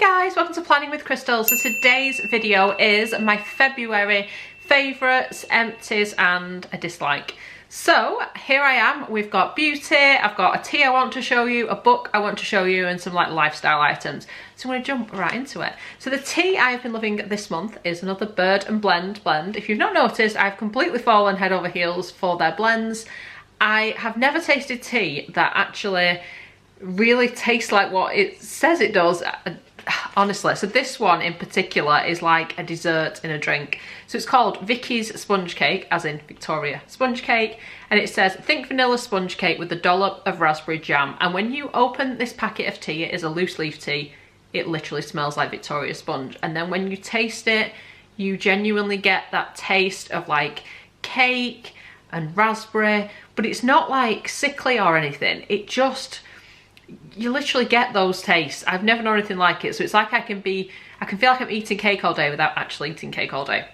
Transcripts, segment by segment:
guys, welcome to Planning with Crystal. So today's video is my February favourites, empties and a dislike. So here I am, we've got beauty, I've got a tea I want to show you, a book I want to show you and some like lifestyle items. So I'm going to jump right into it. So the tea I've been loving this month is another Bird and Blend blend. If you've not noticed, I've completely fallen head over heels for their blends. I have never tasted tea that actually really tastes like what it says it does, honestly. So this one in particular is like a dessert in a drink. So it's called Vicky's sponge cake, as in Victoria sponge cake, and it says think vanilla sponge cake with a dollop of raspberry jam. And when you open this packet of tea, it is a loose leaf tea, it literally smells like Victoria sponge. And then when you taste it, you genuinely get that taste of like cake and raspberry, but it's not like sickly or anything. It just, you literally get those tastes. I've never known anything like it. So it's like I can feel like I'm eating cake all day without actually eating cake all day.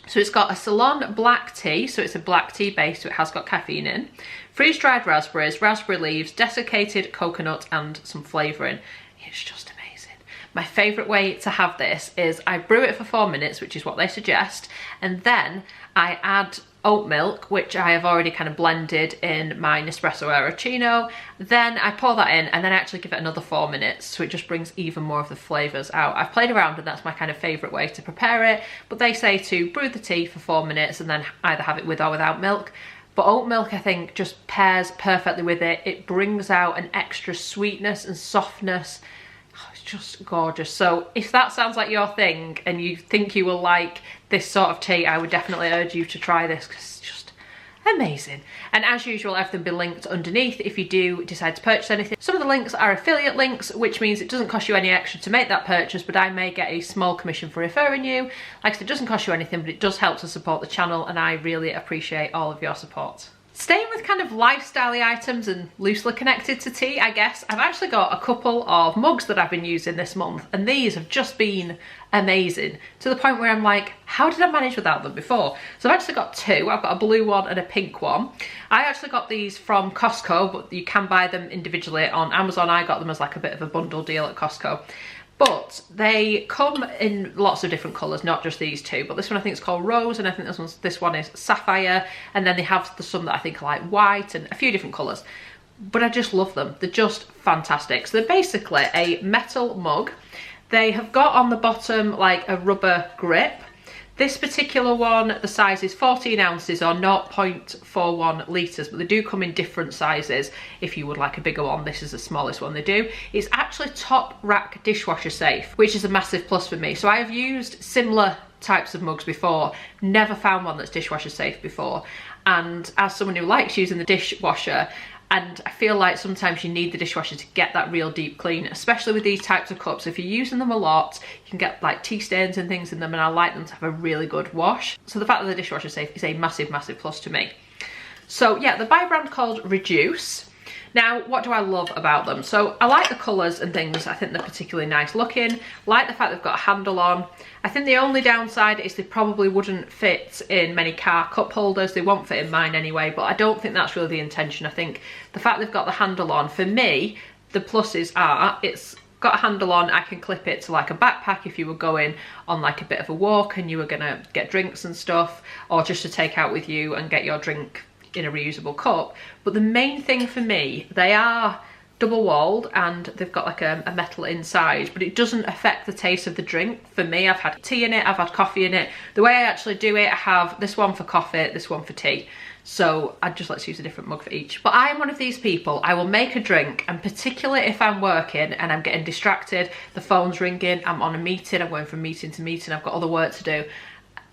So it's got a Ceylon black tea, so it's a black tea base, so it has got caffeine in, freeze-dried raspberries, raspberry leaves, desiccated coconut and some flavouring. It's just amazing. My favourite way to have this is I brew it for 4 minutes, which is what they suggest, and then I add oat milk, which I have already kind of blended in my Nespresso Aeroccino. Then I pour that in and then I actually give it another 4 minutes, so it just brings even more of the flavours out. I've played around and that's my kind of favourite way to prepare it, but they say to brew the tea for 4 minutes and then either have it with or without milk. But oat milk I think just pairs perfectly with it. It brings out an extra sweetness and softness. Oh, it's just gorgeous. So if that sounds like your thing and you think you will like this sort of tea, I would definitely urge you to try this because it's just amazing. And as usual, everything will be linked underneath if you do decide to purchase anything. Some of the links are affiliate links, which means it doesn't cost you any extra to make that purchase, but I may get a small commission for referring you. Like I said, it doesn't cost you anything, but it does help to support the channel and I really appreciate all of your support. Staying with kind of lifestyle items and loosely connected to tea, I guess, I've actually got a couple of mugs that I've been using this month and these have just been amazing to the point where I'm like, how did I manage without them before? So I've actually got two. I've got a blue one and a pink one. I actually got these from Costco, but you can buy them individually on Amazon. I got them as like a bit of a bundle deal at Costco. But they come in lots of different colours, not just these two. But this one I think is called Rose, and I think this one is Sapphire. And then they have some that I think are like white and a few different colours. But I just love them. They're just fantastic. So they're basically a metal mug. They have got on the bottom like a rubber grip. This particular one, the size is 14 ounces or 0.41 litres, but they do come in different sizes. If you would like a bigger one, this is the smallest one they do. It's actually top rack dishwasher safe, which is a massive plus for me. So I have used similar types of mugs before, never found one that's dishwasher safe before. And as someone who likes using the dishwasher, and I feel like sometimes you need the dishwasher to get that real deep clean, especially with these types of cups. If you're using them a lot, you can get like tea stains and things in them, and I like them to have a really good wash. So the fact that the dishwasher is safe is a massive, massive plus to me. So yeah, they're by a brand called Reduce. Now, what do I love about them? So I like the colours and things. I think they're particularly nice looking. Like the fact they've got a handle on. I think the only downside is they probably wouldn't fit in many car cup holders. They won't fit in mine anyway, but I don't think that's really the intention. I think the fact they've got the handle on, for me, the pluses are it's got a handle on. I can clip it to like a backpack if you were going on like a bit of a walk and you were gonna get drinks and stuff, or just to take out with you and get your drink in a reusable cup. But the main thing for me, they are double walled and they've got like a metal inside, but it doesn't affect the taste of the drink. For me, I've had tea in it, I've had coffee in it. The way I actually do it, I have this one for coffee, this one for tea. So I'd just like to use a different mug for each. But I am one of these people, I will make a drink, and particularly if I'm working and I'm getting distracted, the phone's ringing, I'm on a meeting, I'm going from meeting to meeting, I've got other work to do,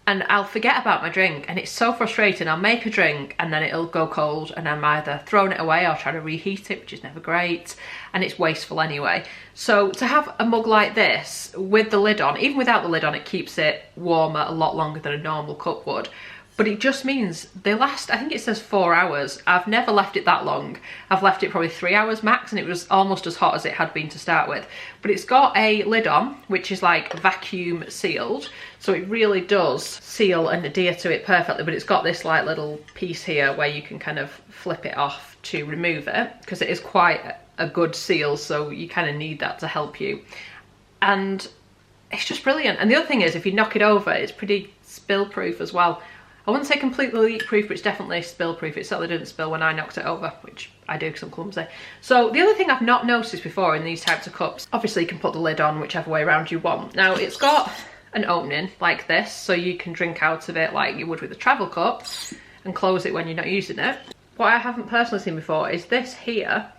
and I'll forget about my drink, and it's so frustrating. I'll make a drink and then it'll go cold and I'm either throwing it away or trying to reheat it, which is never great, and it's wasteful anyway. So to have a mug like this with the lid on, even without the lid on, it keeps it warmer a lot longer than a normal cup would. But it just means they last, I think it says 4 hours. I've never left it that long. I've left it probably 3 hours max, and it was almost as hot as it had been to start with. But it's got a lid on, which is like vacuum sealed. So it really does seal and adhere to it perfectly, but it's got this like little piece here where you can kind of flip it off to remove it, because it is quite a good seal, so you kind of need that to help you. and it's just brilliant. And the other thing is, if you knock it over, it's pretty spill proof as well. I wouldn't say completely leak proof, but it's definitely spill proof. It certainly didn't spill when I knocked it over, which I do because I'm clumsy. So the other thing I've not noticed before in these types of cups, obviously you can put the lid on whichever way around you want. Now it's got an opening like this, so you can drink out of it like you would with a travel cup and close it when you're not using it. What I haven't personally seen before is this here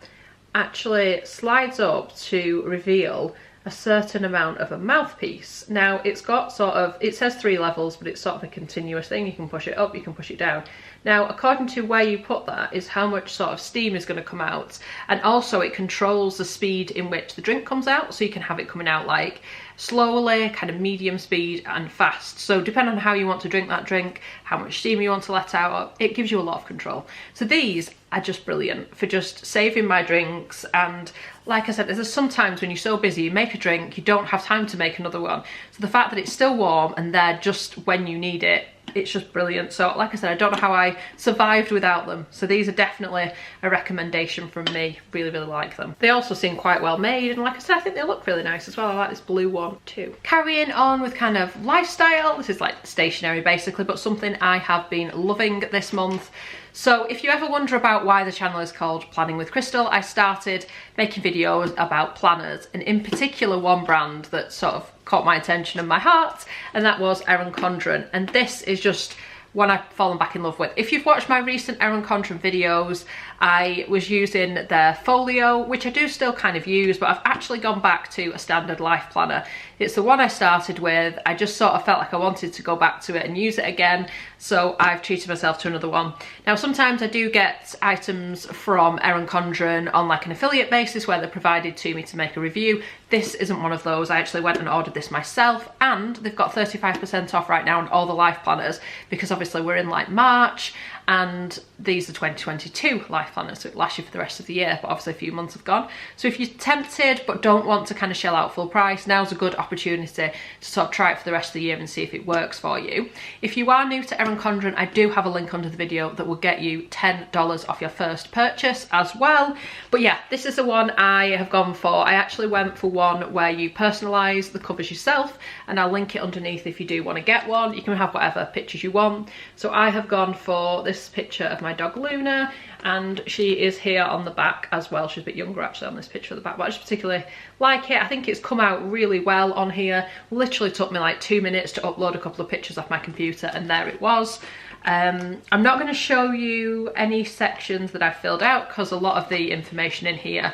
actually slides up to reveal a certain amount of a mouthpiece. Now it's got sort of, it says 3 levels, but it's sort of a continuous thing. You can push it up, you can push it down. Now according to where you put that is how much sort of steam is going to come out, and also it controls the speed in which the drink comes out, so you can have it coming out like slowly, kind of medium speed and fast. So depending on how you want to drink that drink, how much steam you want to let out, it gives you a lot of control. So these are just brilliant for just saving my drinks. And like I said, there's sometimes when you're so busy, you make a drink, you don't have time to make another one. So the fact that it's still warm and there just when you need it, it's just brilliant. So like I said, I don't know how I survived without them. So these are definitely a recommendation from me. Really, really like them. They also seem quite well made, and like I said, I think they look really nice as well. I like this blue one too. Carrying on with kind of lifestyle, this is like stationery basically, but something I have been loving this month. So if you ever wonder about why the channel is called Planning with Crystal, I started making videos about planners, and in particular one brand that sort of caught my attention and my heart, and that was Erin Condren. And this is just one I've fallen back in love with. If you've watched my recent Erin Condren videos, I was using their folio, which I do still kind of use, but I've actually gone back to a standard life planner. It's the one I started with. I just sort of felt like I wanted to go back to it and use it again, so I've treated myself to another one. Now sometimes I do get items from Erin Condren on like an affiliate basis where they're provided to me to make a review. This isn't one of those. I actually went and ordered this myself, and they've got 35% off right now on all the life planners, because obviously we're in like March, and these are 2022 life planners, so it lasts you for the rest of the year, but obviously a few months have gone. So if you're tempted but don't want to kind of shell out full price, now's a good opportunity to sort of try it for the rest of the year and see if it works for you. If you are new to Erin Condren, I do have a link under the video that will get you $10 off your first purchase as well. But yeah, this is the one I have gone for. I actually went for one where you personalise the covers yourself, and I'll link it underneath if you do want to get one. You can have whatever pictures you want. So I have gone for this picture of my dog Luna, and she is here on the back as well. She's a bit younger actually on this picture of the back, but I just particularly like it. I think it's come out really well on here. Literally took me like 2 minutes to upload a couple of pictures off my computer, and there it was. I'm not going to show you any sections that I've filled out because a lot of the information in here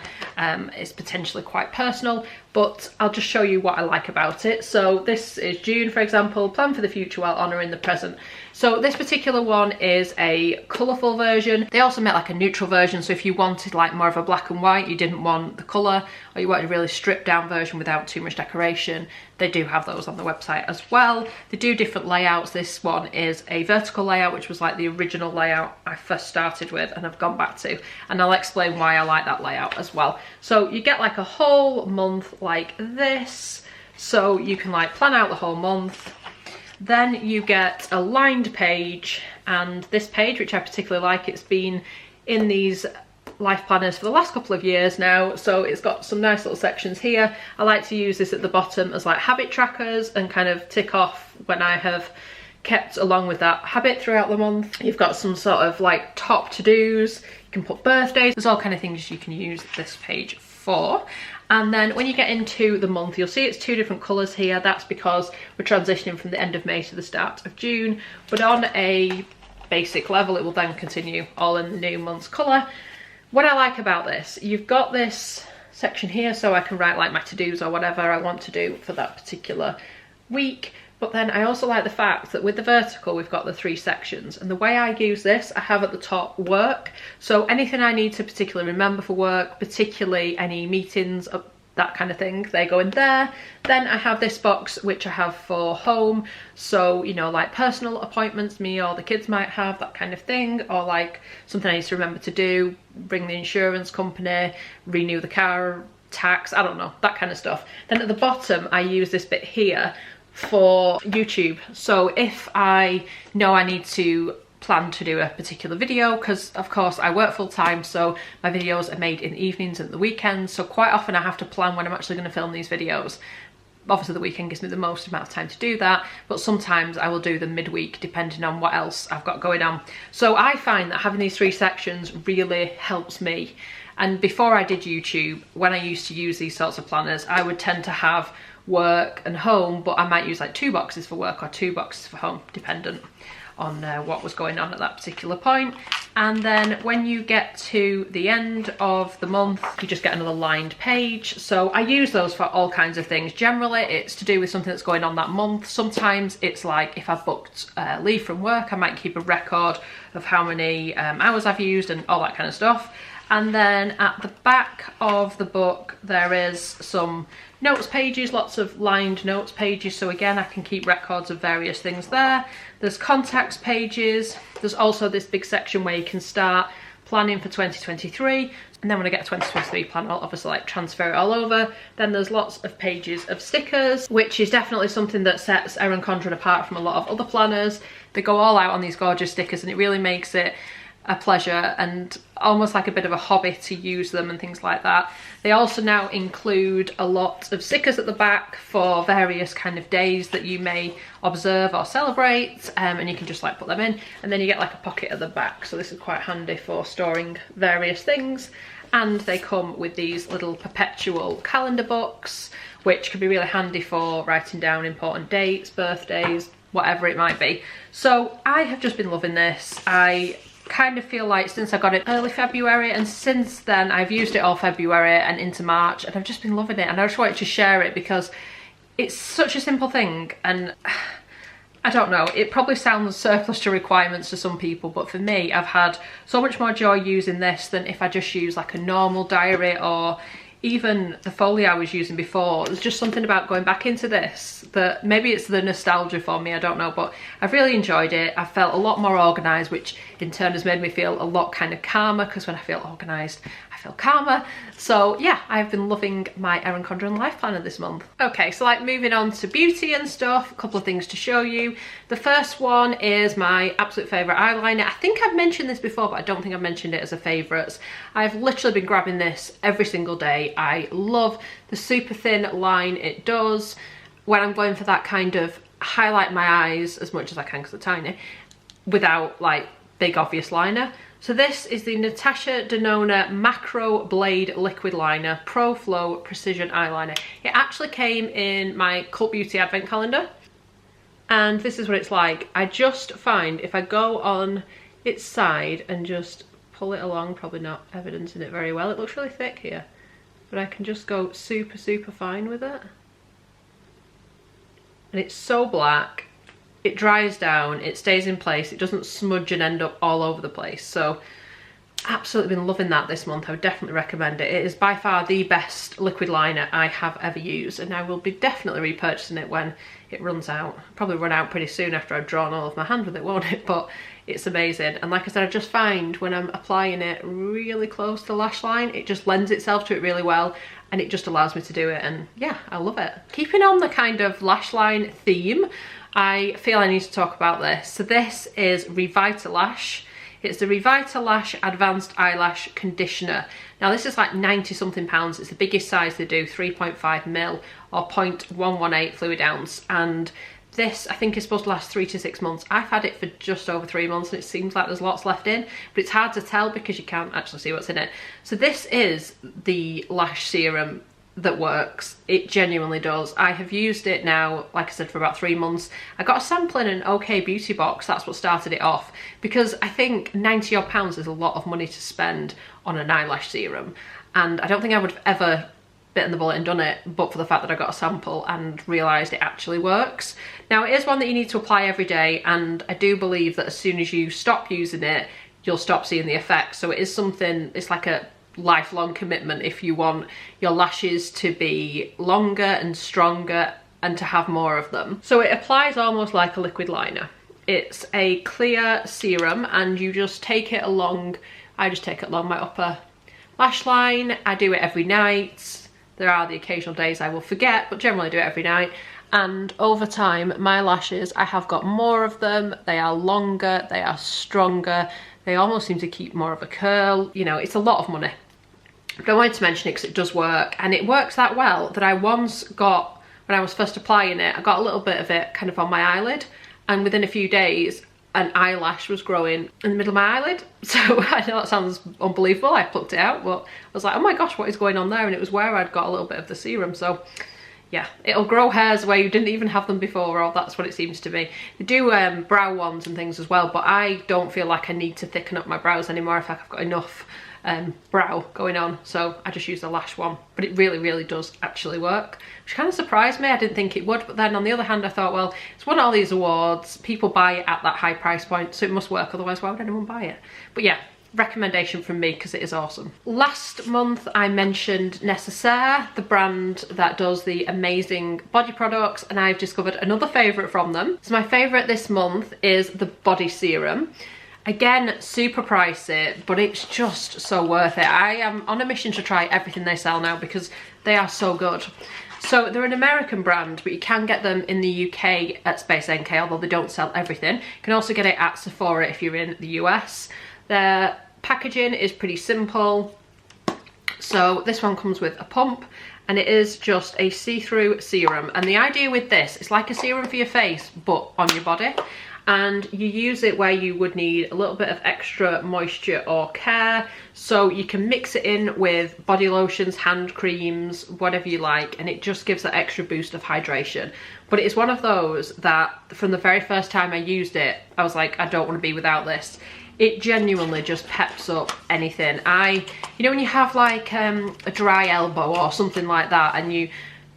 is potentially quite personal, but I'll just show you what I like about it. So this is June, for example, plan for the future while honouring the present. So this particular one is a colourful version. They also make like a neutral version, so if you wanted like more of a black and white, you didn't want the colour, or you wanted a really stripped down version without too much decoration, they do have those on the website as well. They do different layouts. This one is a vertical layout, which was like the original layout I first started with and I've gone back to, and I'll explain why I like that layout as well. So you get like a whole month like this, so you can like plan out the whole month. Then you get a lined page, and this page, which I particularly like, it's been in these life planners for the last couple of years now, so it's got some nice little sections here. I like to use this at the bottom as like habit trackers and kind of tick off when I have kept along with that habit throughout the month. You've got some sort of like top to-dos, you can put birthdays, there's all kind of things you can use this page for. And then when you get into the month, you'll see it's 2 different colours here. That's because we're transitioning from the end of May to the start of June, but on a basic level it will then continue all in the new month's colour. What I like about this, you've got this section here so I can write like my to-dos or whatever I want to do for that particular week. But then I also like the fact that with the vertical we've got the 3 sections, and the way I use this, I have at the top work, so anything I need to particularly remember for work, particularly any meetings, that kind of thing, they go in there. Then I have this box which I have for home, so you know, like personal appointments me or the kids might have, that kind of thing, or like something I need to remember to do, ring the insurance company, renew the car tax, I don't know, that kind of stuff. Then at the bottom I use this bit here for YouTube, so if I know I need to plan to do a particular video, because of course I work full-time, so my videos are made in the evenings and the weekends, so quite often I have to plan when I'm actually going to film these videos. Obviously the weekend gives me the most amount of time to do that, but sometimes I will do them midweek depending on what else I've got going on. So I find that having these 3 sections really helps me. And before I did YouTube, when I used to use these sorts of planners, I would tend to have work and home, but I might use like 2 boxes for work or 2 boxes for home, dependent on what was going on at that particular point. And then when you get to the end of the month, you just get another lined page. So I use those for all kinds of things. Generally it's to do with something that's going on that month. Sometimes it's like if I've booked leave from work, I might keep a record of how many hours I've used and all that kind of stuff. And then at the back of the book there is some notes pages, lots of lined notes pages, so again I can keep records of various things there. There's contacts pages. There's also this big section where you can start planning for 2023, and then when I get a 2023 plan I'll obviously like transfer it all over. Then there's lots of pages of stickers, which is definitely something that sets Erin Condren apart from a lot of other planners. They go all out on these gorgeous stickers and it really makes it a pleasure and almost like a bit of a hobby to use them and things like that. They also now include a lot of stickers at the back for various kind of days that you may observe or celebrate, and you can just like put them in, and then you get like a pocket at the back, so this is quite handy for storing various things. And they come with these little perpetual calendar books, which can be really handy for writing down important dates, birthdays, whatever it might be. So I have just been loving this. I kind of feel like since I got it early February, and since then I've used it all February and into March, and I've just been loving it, and I just wanted to share it because it's such a simple thing. And I don't know, it probably sounds surplus to requirements to some people, but for me I've had so much more joy using this than if I just use like a normal diary or even the folio I was using before. There's just something about going back into this that maybe it's the nostalgia for me, I don't know, but I've really enjoyed it. I felt a lot more organised, which in turn has made me feel a lot kind of calmer, because when I feel organised I feel calmer. So yeah, I've been loving my Erin Condren life planner this month. Okay, so like moving on to beauty and stuff, a couple of things to show you. The first one is my absolute favourite eyeliner. I think I've mentioned this before, but I don't think I've mentioned it as a favourites. I've literally been grabbing this every single day. I love the super thin line it does when I'm going for that kind of highlight my eyes as much as I can because they're tiny without like big obvious liner. So this is the Natasha Denona Macro Blade Liquid Liner Pro Flow Precision Eyeliner. It actually came in my Cult Beauty Advent Calendar, and this is what it's like. I just find if I go on its side and just pull it along, probably not evidencing it very well, it looks really thick here, but I can just go super fine with it. And it's so black, it dries down, it stays in place, it doesn't smudge and end up all over the place. So absolutely been loving that this month. I would definitely recommend it. It is by far the best liquid liner I have ever used, and I will be definitely repurchasing it when it runs out. Probably run out pretty soon after I've drawn all of my hand with it, won't it? But it's amazing. And like I said, I just find when I'm applying it really close to the lash line, it just lends itself to it really well, and it just allows me to do it, and yeah, I love it. Keeping on the kind of lash line theme, I feel I need to talk about this. So this is Revitalash. It's the Revitalash Advanced Eyelash Conditioner. Now this is like 90 something pounds. It's the biggest size they do, 3.5ml or 0.118 fluid ounce. And this I think is supposed to last 3 to 6 months. I've had it for just over 3 months and it seems like there's lots left in, but it's hard to tell because you can't actually see what's in it. So this is the lash serum that works. It genuinely does. I have used it now, like I said, for about 3 months. I got a sample in an OK Beauty box. That's what started it off, because I think 90 odd pounds is a lot of money to spend on an eyelash serum, and I don't think I would have ever bitten the bullet and done it but for the fact that I got a sample and realised it actually works. Now it is one that you need to apply every day, and I do believe that as soon as you stop using it you'll stop seeing the effects. So it is something, it's like a lifelong commitment if you want your lashes to be longer and stronger and to have more of them. So it applies almost like a liquid liner. It's a clear serum and you just take it along, I just take it along my upper lash line. I do it every night. There are the occasional days I will forget, but generally I do it every night. And over time, my lashes, I have got more of them. They are longer, they are stronger. They almost seem to keep more of a curl. You know, it's a lot of money. But I wanted to mention it because it does work, and it works that well that I once got when I was first applying it, I got a little bit of it kind of on my eyelid, and within a few days an eyelash was growing in the middle of my eyelid. So I know that sounds unbelievable, I plucked it out, but I was like, oh my gosh, what is going on there? And it was where I'd got a little bit of the serum. So yeah, it'll grow hairs where you didn't even have them before, or that's what it seems to be. They do brow ones and things as well, but I don't feel like I need to thicken up my brows anymore. I feel like I've got enough brow going on, so I just use the lash one. But it really, really does actually work, which kind of surprised me. I didn't think it would, but then on the other hand, I thought, well, it's won all these awards, people buy it at that high price point, so it must work, otherwise why would anyone buy it? But yeah, recommendation from me because it is awesome. Last month I mentioned Necessaire, the brand that does the amazing body products, and I've discovered another favourite from them. So my favourite this month is the body serum. Again, super pricey, but it's just so worth it. I am on a mission to try everything they sell now because they are so good. So they're an American brand, but you can get them in the UK at Space NK, although they don't sell everything. You can also get it at Sephora if you're in the US. Their packaging is pretty simple. So this one comes with a pump, and it is just a see-through serum. And the idea with this, it's like a serum for your face, but on your body. And you use it where you would need a little bit of extra moisture or care. So you can mix it in with body lotions, hand creams, whatever you like, and it just gives that extra boost of hydration. But it's one of those that from the very first time I used it, I was like, I don't want to be without this. It genuinely just peps up anything. You know when you have like a dry elbow or something like that, and you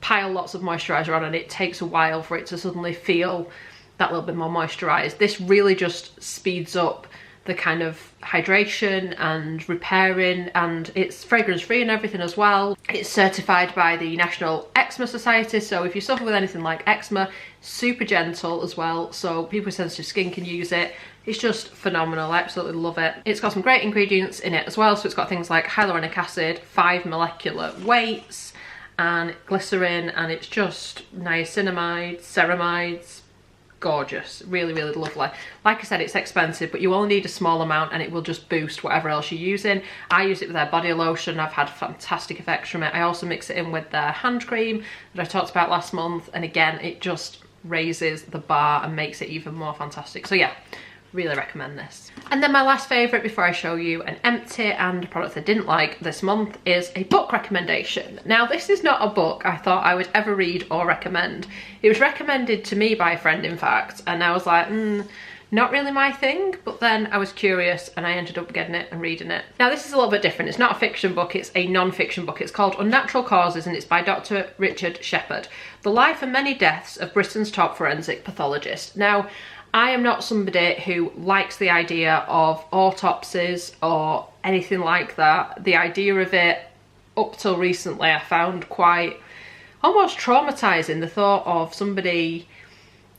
pile lots of moisturiser on and it takes a while for it to suddenly feel that little bit more moisturised. This really just speeds up the kind of hydration and repairing, and it's fragrance free and everything as well. It's certified by the National Eczema Society, so if you suffer with anything like eczema, super gentle as well, so people with sensitive skin can use it. It's just phenomenal, I absolutely love it. It's got some great ingredients in it as well, so it's got things like hyaluronic acid, 5 molecular weights, and glycerin, and it's just niacinamide, ceramides. Gorgeous, really, really lovely. Like I said, it's expensive, but you only need a small amount and it will just boost whatever else you're using. I use it with their body lotion. I've had fantastic effects from it. I also mix it in with their hand cream that I talked about last month, and again, it just raises the bar and makes it even more fantastic. So yeah, really recommend this. And then my last favourite before I show you an empty and a product I didn't like this month is a book recommendation. Now this is not a book I thought I would ever read or recommend. It was recommended to me by a friend, in fact, and I was like, not really my thing, but then I was curious and I ended up getting it and reading it. Now this is a little bit different. It's not a fiction book, it's a non-fiction book. It's called Unnatural Causes and it's by Dr. Richard Shepherd. The Life and Many Deaths of Britain's Top Forensic Pathologist. Now, I am not somebody who likes the idea of autopsies or anything like that. The idea of it, up till recently, I found quite almost traumatising. The thought of somebody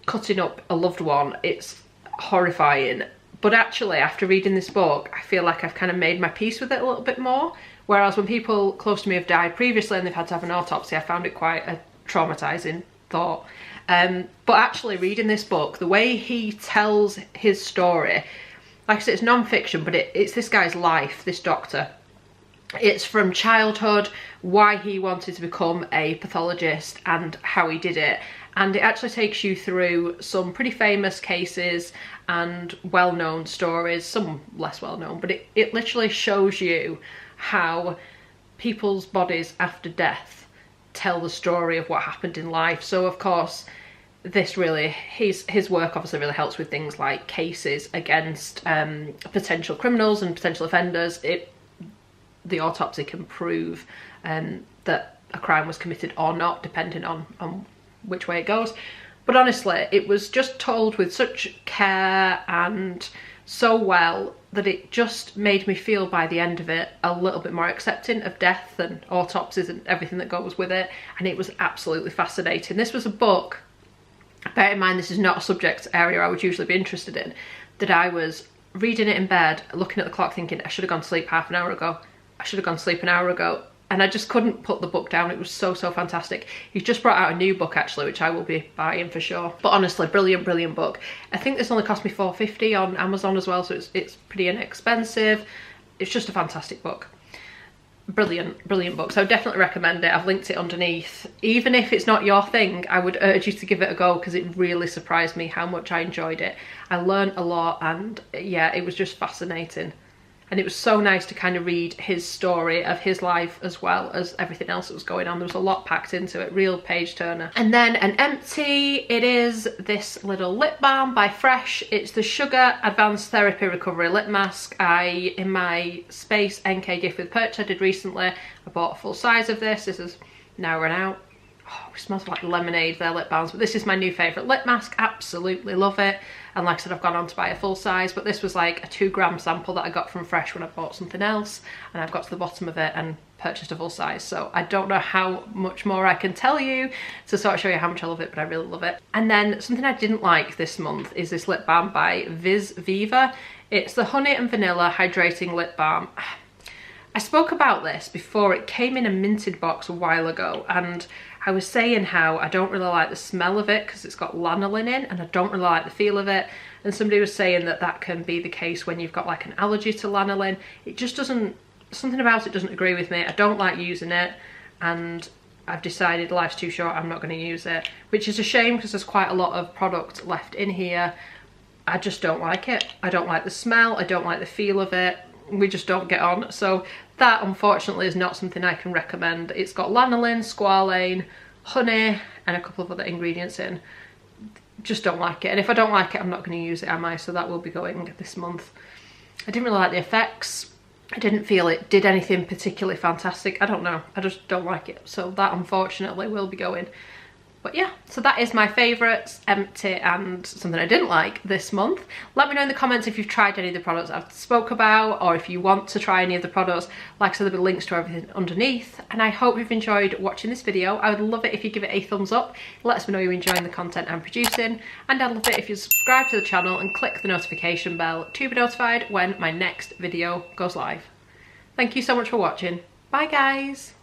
cutting up a loved one, it's horrifying. But actually, after reading this book, I feel like I've kind of made my peace with it a little bit more. Whereas when people close to me have died previously and they've had to have an autopsy, I found it quite a traumatising thought. But actually reading this book, the way he tells his story, like I said, it's non-fiction, but it's this guy's life, this doctor. It's from childhood, why he wanted to become a pathologist and how he did it. And it actually takes you through some pretty famous cases and well-known stories, some less well-known, but it literally shows you how people's bodies after death tell the story of what happened in life. So of course, this really, his work obviously really helps with things like cases against potential criminals and potential offenders. The autopsy can prove that a crime was committed or not, depending on which way it goes. But honestly, it was just told with such care and so well that it just made me feel by the end of it a little bit more accepting of death and autopsies and everything that goes with it, and it was absolutely fascinating. This was a book, bear in mind this is not a subject area I would usually be interested in, that I was reading it in bed, looking at the clock thinking I should have gone to sleep half an hour ago, I should have gone to sleep an hour ago, and I just couldn't put the book down. It was so fantastic. He's just brought out a new book actually, which I will be buying for sure. But honestly, brilliant book. I think this only cost me $4.50 on Amazon as well, so it's pretty inexpensive. It's just a fantastic book. brilliant book, so I definitely recommend it. I've linked it underneath. Even if it's not your thing, I would urge you to give it a go, because it really surprised me how much I enjoyed it. I learned a lot, and yeah, it was just fascinating. And it was so nice to kind of read his story of his life as well as everything else that was going on. There was a lot packed into it, real page turner. And then an empty, it is this little lip balm by Fresh. It's the Sugar Advanced Therapy Recovery Lip Mask. In my Space NK gift with purchase I did recently, I bought a full size of this. This is now run out. Oh, it smells like lemonade, their lip balms, but this is my new favourite lip mask. Absolutely love it. And like I said, I've gone on to buy a full size, but this was like a 2-gram sample that I got from Fresh when I bought something else, and I've got to the bottom of it and purchased a full size. So I don't know how much more I can tell you to sort of show you how much I love it, but I really love it. And then something I didn't like this month is this lip balm by Viva. It's the Honey and Vanilla Hydrating Lip Balm. I spoke about this before. It came in a minted box a while ago, and I was saying how I don't really like the smell of it because it's got lanolin in, and I don't really like the feel of it. And somebody was saying that that can be the case when you've got like an allergy to lanolin. It just doesn't, something about it doesn't agree with me. I don't like using it, and I've decided life's too short, I'm not going to use it, which is a shame because there's quite a lot of product left in here. I just don't like it. I don't like the smell, I don't like the feel of it. We just don't get on. So that unfortunately is not something I can recommend. It's got lanolin, squalane, honey, and a couple of other ingredients in. Just don't like it. And if I don't like it, I'm not going to use it, am I? So that will be going this month. I didn't really like the effects. I didn't feel it did anything particularly fantastic. I don't know. I just don't like it. So that unfortunately will be going. But yeah, so that is my favourites, empty, and something I didn't like this month. Let me know in the comments if you've tried any of the products I've spoke about, or if you want to try any of the products. Like I said, there'll be links to everything underneath. And I hope you've enjoyed watching this video. I would love it if you give it a thumbs up. Let us know you're enjoying the content I'm producing. And I'd love it if you subscribe to the channel and click the notification bell to be notified when my next video goes live. Thank you so much for watching. Bye guys.